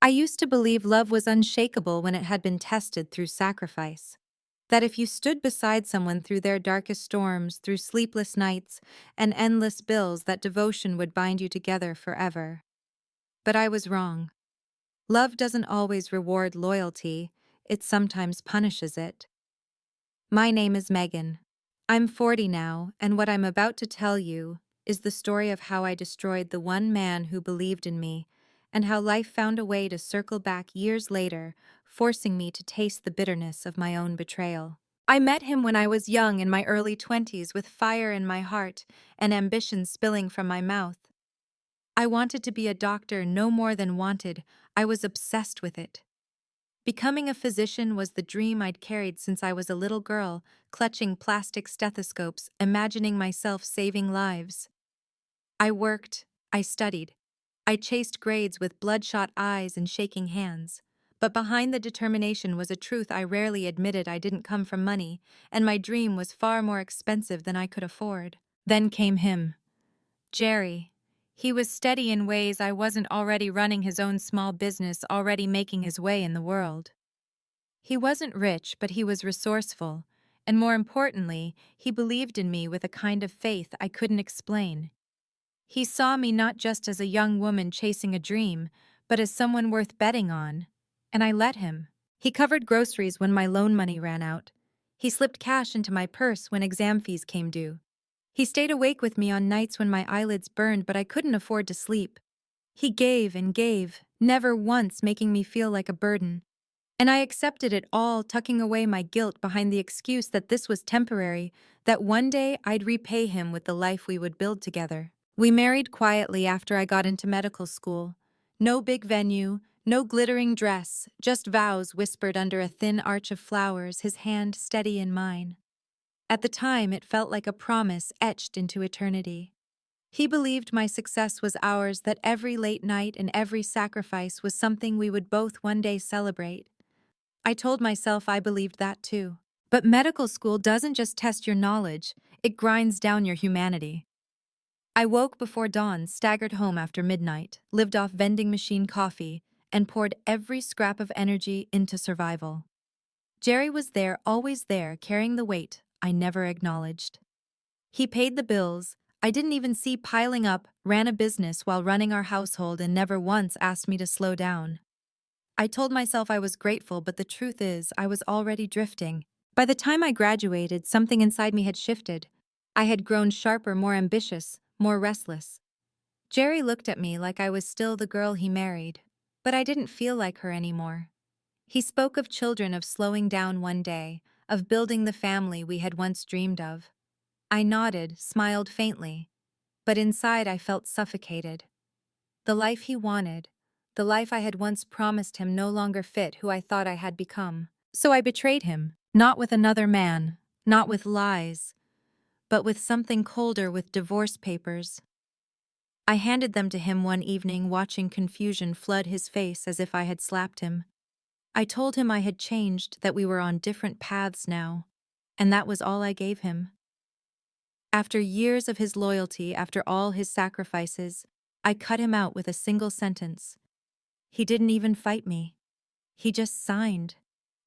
I used to believe love was unshakable when it had been tested through sacrifice. That if you stood beside someone through their darkest storms, through sleepless nights and endless bills, that devotion would bind you together forever. But I was wrong. Love doesn't always reward loyalty, it sometimes punishes it. My name is Megan. I'm 40 now, and what I'm about to tell you is the story of how I destroyed the one man who believed in me, and how life found a way to circle back years later, forcing me to taste the bitterness of my own betrayal. I met him when I was young, in my early 20s, with fire in my heart and ambition spilling from my mouth. I wanted to be a doctor no more than wanted, I was obsessed with it. Becoming a physician was the dream I'd carried since I was a little girl, clutching plastic stethoscopes, imagining myself saving lives. I worked, I studied, I chased grades with bloodshot eyes and shaking hands. But behind the determination was a truth I rarely admitted. I didn't come from money, and my dream was far more expensive than I could afford. Then came him, Jerry. He was steady in ways I wasn't, already running his own small business, already making his way in the world. He wasn't rich, but he was resourceful, and more importantly, he believed in me with a kind of faith I couldn't explain. He saw me not just as a young woman chasing a dream, but as someone worth betting on. And I let him. He covered groceries when my loan money ran out. He slipped cash into my purse when exam fees came due. He stayed awake with me on nights when my eyelids burned but I couldn't afford to sleep. He gave and gave, never once making me feel like a burden. And I accepted it all, tucking away my guilt behind the excuse that this was temporary, that one day I'd repay him with the life we would build together. We married quietly after I got into medical school. No big venue, no glittering dress, just vows whispered under a thin arch of flowers, his hand steady in mine. At the time, it felt like a promise etched into eternity. He believed my success was ours, that every late night and every sacrifice was something we would both one day celebrate. I told myself I believed that too. But medical school doesn't just test your knowledge, it grinds down your humanity. I woke before dawn, staggered home after midnight, lived off vending machine coffee, and poured every scrap of energy into survival. Jerry was there, always there, carrying the weight I never acknowledged. He paid the bills I didn't even see piling up, ran a business while running our household, and never once asked me to slow down. I told myself I was grateful, but the truth is, I was already drifting. By the time I graduated, something inside me had shifted. I had grown sharper, more ambitious, more restless. Jerry looked at me like I was still the girl he married, but I didn't feel like her anymore. He spoke of children, of slowing down one day, of building the family we had once dreamed of. I nodded, smiled faintly, but inside I felt suffocated. The life he wanted, the life I had once promised him, no longer fit who I thought I had become. So I betrayed him, not with another man, not with lies, but with something colder, with divorce papers. I handed them to him one evening, watching confusion flood his face as if I had slapped him. I told him I had changed, that we were on different paths now, and that was all I gave him. After years of his loyalty, after all his sacrifices, I cut him out with a single sentence. He didn't even fight me. He just signed.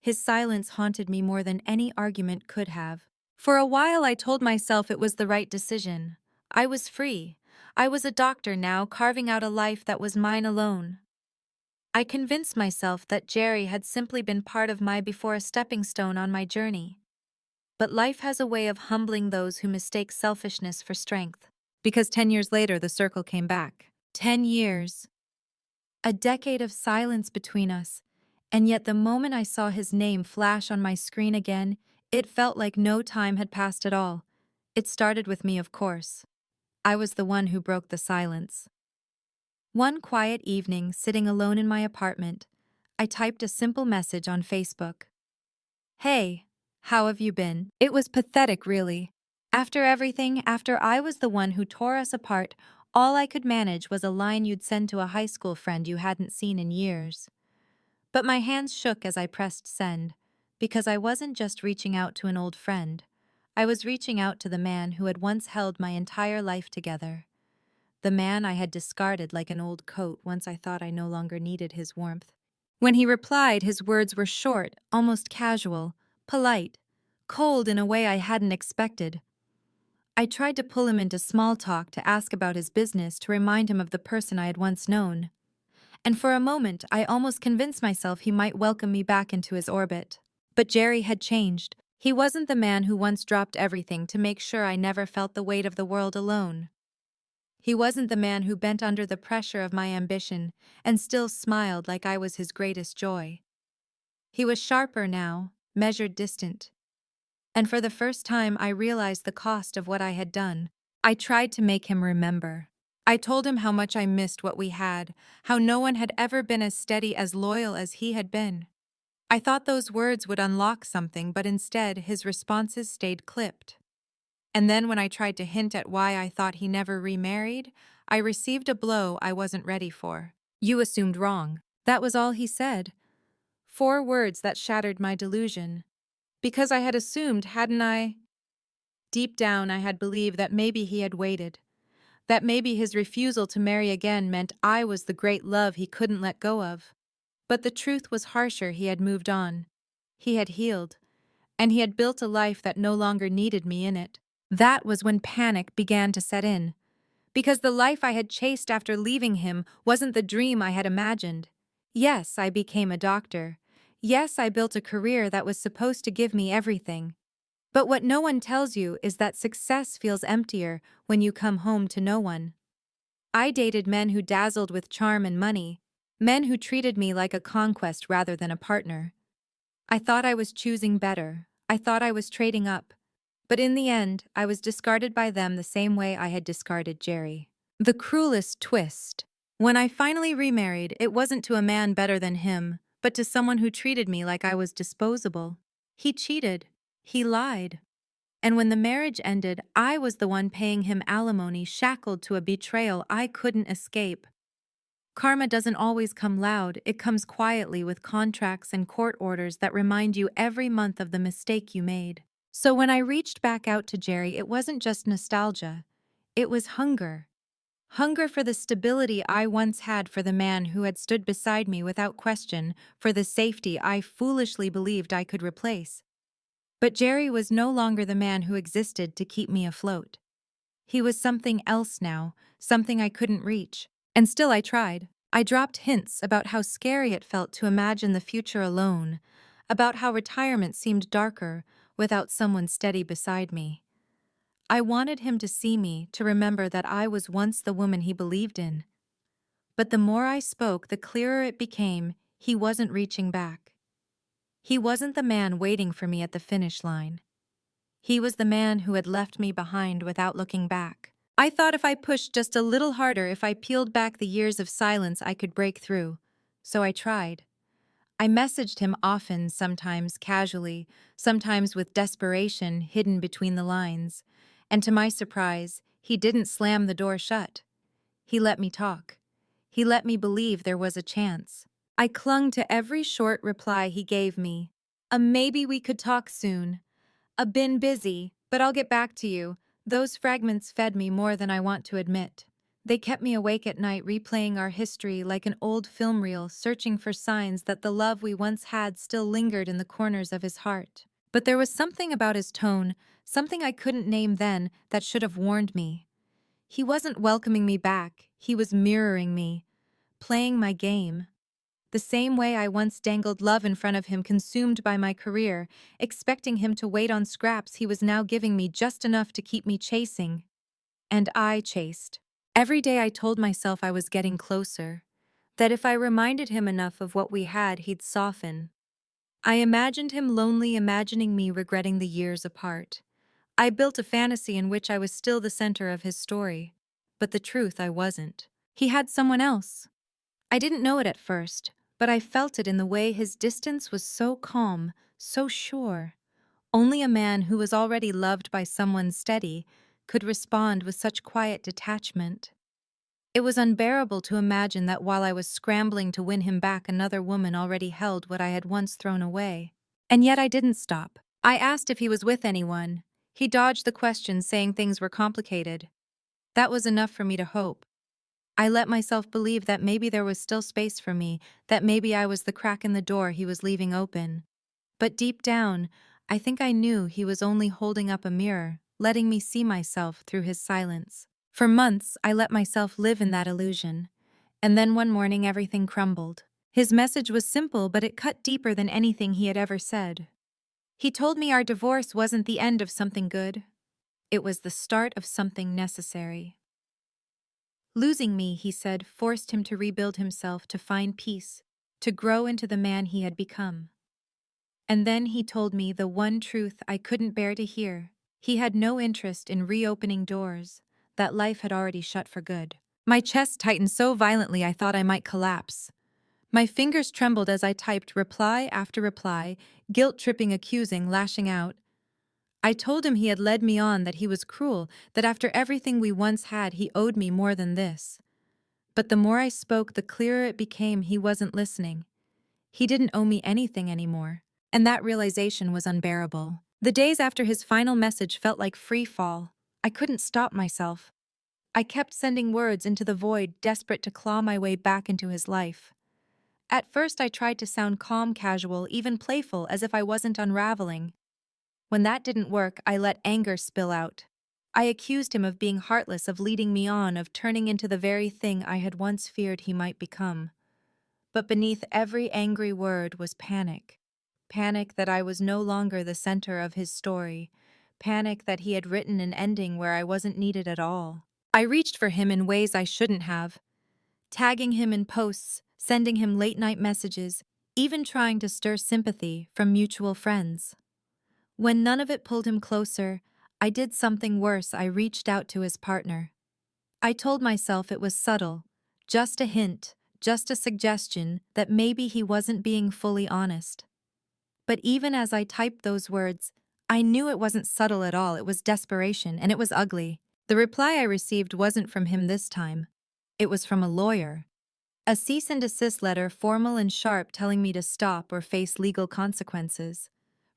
His silence haunted me more than any argument could have. For a while I told myself it was the right decision. I was free. I was a doctor now, carving out a life that was mine alone. I convinced myself that Jerry had simply been part of my before, a stepping stone on my journey. But life has a way of humbling those who mistake selfishness for strength. Because 10 years later, the circle came back. 10 years. A decade of silence between us. And yet the moment I saw his name flash on my screen again, it felt like no time had passed at all. It started with me, of course. I was the one who broke the silence. One quiet evening, sitting alone in my apartment, I typed a simple message on Facebook. "Hey, how have you been?" It was pathetic, really. After everything, after I was the one who tore us apart, all I could manage was a line you'd send to a high school friend you hadn't seen in years. But my hands shook as I pressed send, because I wasn't just reaching out to an old friend. I was reaching out to the man who had once held my entire life together. the man I had discarded like an old coat once I thought I no longer needed his warmth. When he replied, his words were short, almost casual, polite, cold in a way I hadn't expected. I tried to pull him into small talk, to ask about his business, to remind him of the person I had once known. And for a moment, I almost convinced myself he might welcome me back into his orbit. But Jerry had changed. He wasn't the man who once dropped everything to make sure I never felt the weight of the world alone. He wasn't the man who bent under the pressure of my ambition and still smiled like I was his greatest joy. He was sharper now, measured, distant. And for the first time, I realized the cost of what I had done. I tried to make him remember. I told him how much I missed what we had, how no one had ever been as steady, as loyal as he had been. I thought those words would unlock something, but instead his responses stayed clipped. And then when I tried to hint at why I thought he never remarried, I received a blow I wasn't ready for. "You assumed wrong." That was all he said. 4 words that shattered my delusion. Because I had assumed, hadn't I? Deep down, I had believed that maybe he had waited, that maybe his refusal to marry again meant I was the great love he couldn't let go of. But the truth was harsher. He had moved on. He had healed. And he had built a life that no longer needed me in it. That was when panic began to set in. Because the life I had chased after leaving him wasn't the dream I had imagined. Yes, I became a doctor. Yes, I built a career that was supposed to give me everything. But what no one tells you is that success feels emptier when you come home to no one. I dated men who dazzled with charm and money, men who treated me like a conquest rather than a partner. I thought I was choosing better. I thought I was trading up. But in the end, I was discarded by them the same way I had discarded Jerry. The cruelest twist. When I finally remarried, it wasn't to a man better than him, but to someone who treated me like I was disposable. He cheated. He lied. And when the marriage ended, I was the one paying him alimony, shackled to a betrayal I couldn't escape. Karma doesn't always come loud. It comes quietly, with contracts and court orders that remind you every month of the mistake you made. So when I reached back out to Jerry, it wasn't just nostalgia. It was hunger. Hunger for the stability I once had, for the man who had stood beside me without question, for the safety I foolishly believed I could replace. But Jerry was no longer the man who existed to keep me afloat. He was something else now, something I couldn't reach. And still I tried. I dropped hints about how scary it felt to imagine the future alone, about how retirement seemed darker without someone steady beside me. I wanted him to see me, to remember that I was once the woman he believed in. But the more I spoke, the clearer it became. He wasn't reaching back. He wasn't the man waiting for me at the finish line. He was the man who had left me behind without looking back. I thought if I pushed just a little harder, if I peeled back the years of silence, I could break through. So I tried. I messaged him often, sometimes casually, sometimes with desperation hidden between the lines. And to my surprise, he didn't slam the door shut. He let me talk. He let me believe there was a chance. I clung to every short reply he gave me. A "maybe we could talk soon." A "been busy, but I'll get back to you." Those fragments fed me more than I want to admit. They kept me awake at night, replaying our history like an old film reel, searching for signs that the love we once had still lingered in the corners of his heart. But there was something about his tone, something I couldn't name then, that should have warned me. He wasn't welcoming me back. He was mirroring me, playing my game. The same way I once dangled love in front of him, consumed by my career, expecting him to wait on scraps, he was now giving me just enough to keep me chasing. And I chased. Every day I told myself I was getting closer, that if I reminded him enough of what we had, he'd soften. I imagined him lonely, imagining me regretting the years apart. I built a fantasy in which I was still the center of his story. But the truth, I wasn't. He had someone else. I didn't know it at first, but I felt it in the way his distance was so calm, so sure. Only a man who was already loved by someone steady could respond with such quiet detachment. It was unbearable to imagine that while I was scrambling to win him back, another woman already held what I had once thrown away. And yet I didn't stop. I asked if he was with anyone. He dodged the question, saying things were complicated. That was enough for me to hope. I let myself believe that maybe there was still space for me, that maybe I was the crack in the door he was leaving open. But deep down, I think I knew he was only holding up a mirror, letting me see myself through his silence. For months, I let myself live in that illusion. And then one morning, everything crumbled. His message was simple, but it cut deeper than anything he had ever said. He told me our divorce wasn't the end of something good. It was the start of something necessary. Losing me, he said, forced him to rebuild himself, to find peace, to grow into the man he had become. And then he told me the one truth I couldn't bear to hear. He had no interest in reopening doors that life had already shut for good. My chest tightened so violently I thought I might collapse. My fingers trembled as I typed reply after reply, guilt-tripping, accusing, lashing out. I told him he had led me on, that he was cruel, that after everything we once had, he owed me more than this. But the more I spoke, the clearer it became he wasn't listening. He didn't owe me anything anymore. And that realization was unbearable. The days after his final message felt like free fall. I couldn't stop myself. I kept sending words into the void, desperate to claw my way back into his life. At first I tried to sound calm, casual, even playful, as if I wasn't unraveling. When that didn't work, I let anger spill out. I accused him of being heartless, of leading me on, of turning into the very thing I had once feared he might become. But beneath every angry word was panic. Panic that I was no longer the center of his story. Panic that he had written an ending where I wasn't needed at all. I reached for him in ways I shouldn't have, tagging him in posts, sending him late-night messages, even trying to stir sympathy from mutual friends. When none of it pulled him closer, I did something worse. I reached out to his partner. I told myself it was subtle, just a hint, just a suggestion that maybe he wasn't being fully honest. But even as I typed those words, I knew it wasn't subtle at all. It was desperation, and it was ugly. The reply I received wasn't from him this time. It was from a lawyer. A cease and desist letter, formal and sharp, telling me to stop or face legal consequences.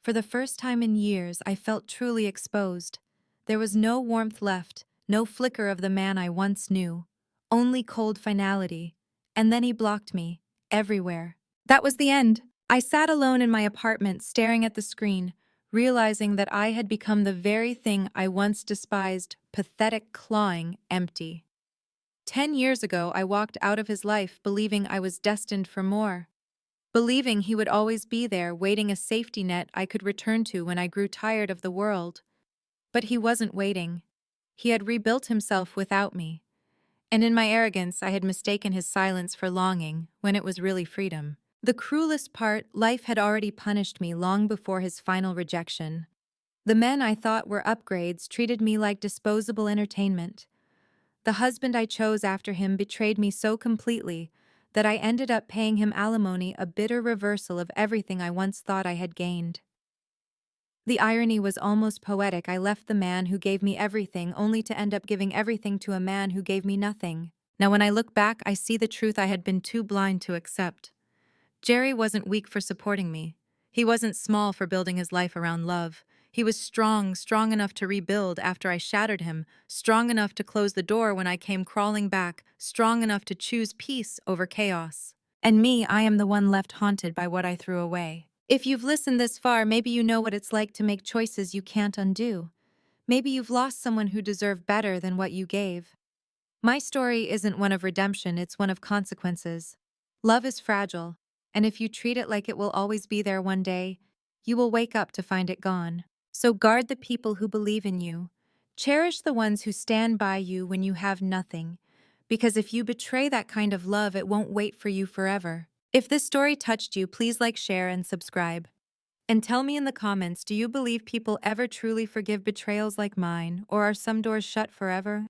For the first time in years, I felt truly exposed. There was no warmth left, no flicker of the man I once knew. Only cold finality. And then he blocked me, everywhere. That was the end. I sat alone in my apartment, staring at the screen, realizing that I had become the very thing I once despised, pathetic, clawing, empty. 10 years ago, I walked out of his life believing I was destined for more. Believing he would always be there, waiting, a safety net I could return to when I grew tired of the world. But he wasn't waiting. He had rebuilt himself without me. And in my arrogance, I had mistaken his silence for longing, when it was really freedom. The cruelest part, life had already punished me long before his final rejection. The men I thought were upgrades treated me like disposable entertainment. The husband I chose after him betrayed me so completely that I ended up paying him alimony, a bitter reversal of everything I once thought I had gained. The irony was almost poetic. I left the man who gave me everything only to end up giving everything to a man who gave me nothing. Now when I look back, I see the truth I had been too blind to accept. Jerry wasn't weak for supporting me. He wasn't small for building his life around love. He was strong, strong enough to rebuild after I shattered him, strong enough to close the door when I came crawling back, strong enough to choose peace over chaos. And me, I am the one left haunted by what I threw away. If you've listened this far, maybe you know what it's like to make choices you can't undo. Maybe you've lost someone who deserved better than what you gave. My story isn't one of redemption, it's one of consequences. Love is fragile, and if you treat it like it will always be there one day, you will wake up to find it gone. So guard the people who believe in you. Cherish the ones who stand by you when you have nothing, because if you betray that kind of love, it won't wait for you forever. If this story touched you, please like, share, and subscribe. And tell me in the comments, do you believe people ever truly forgive betrayals like mine, or are some doors shut forever?